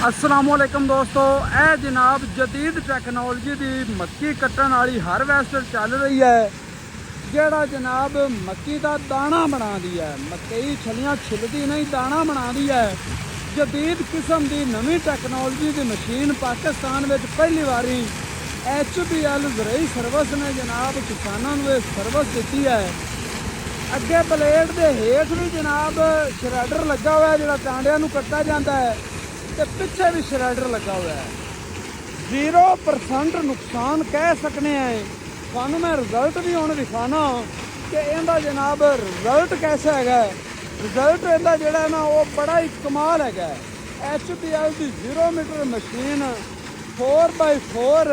अस्सलामुअलैकुम दोस्तों, ਇਹ जनाब जदीद टैक्नोलॉजी की मक्की कट्टन वाली हारवैस्टर चल रही है ਜਿਹੜਾ जनाब मक्की का दाना बनाती है। मकई छलियां छिलदी नहीं, दाना बनाती है। जदीद किस्म की नवी टैक्नोलॉजी की मशीन पाकिस्तान में पहली बारी HBL ज़रई सर्विस ने जनाब किसानों को सर्विस दी है। अगे ब्लेड के हेठ भी जनाब शरैडर लगा हुआ है जो टांडिया कट्टा जाता है, तो पिछे भी शरैडर लगा हुआ है। 0% नुकसान कह सकने हैं। थानू मैं रिजल्ट भी हुण दिखाना कि इहदा जनाब रिजल्ट कैसा है। रिजल्ट इहदा जिहड़ा ना वो बड़ा ही कमाल है। HBL की 0 मीटर मशीन 4x4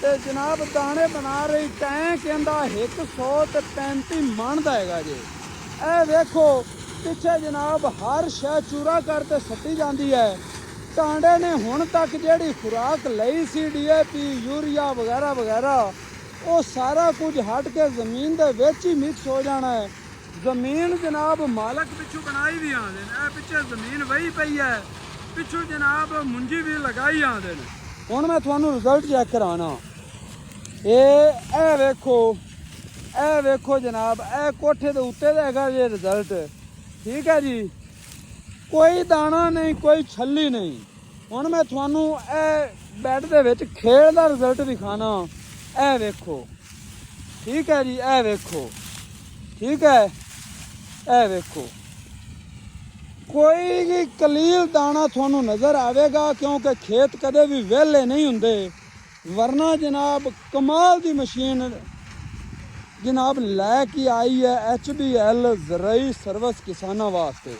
ते जनाब दाने बना रही। टैंक इहदा 135 मन का है जी। ए देखो पिछे जनाब हर शह चूरा करके सट्टी जाती है। टांडे ने हुण तक जिहड़ी खुराक लई सी DAP यूरिया वगैरह वगैरह वो सारा कुछ हट के जमीन दे विच ही मिक्स हो जाना है। जमीन जनाब मालक पिछू बनाई भी आते हैं। पिछे जमीन वही पई है, पिछू जनाब मुंजी भी लगाई आते हैं। हुण मैं तुहानू रिजल्ट चेक कराना। ए वेखो जनाब, ए कोठे दे उत्ते दा हैगा जे रिजल्ट। ठीक है जी, कोई दाना नहीं, कोई छली नहीं। हुण मैं तुहानू ए बैड दे विच खेल दा रिजल्ट दिखाना। ए वेखो, ठीक है जी, ए वेखो, ठीक है, ए वेखो, कोई भी कलील दाना थानू नज़र आवेगा क्योंकि खेत कदे भी वेले नहीं हुंदे। वरना जनाब कमाल दी मशीन जनाब लैके आई है HBL ज़रई सर्विस किसाना वास्ते।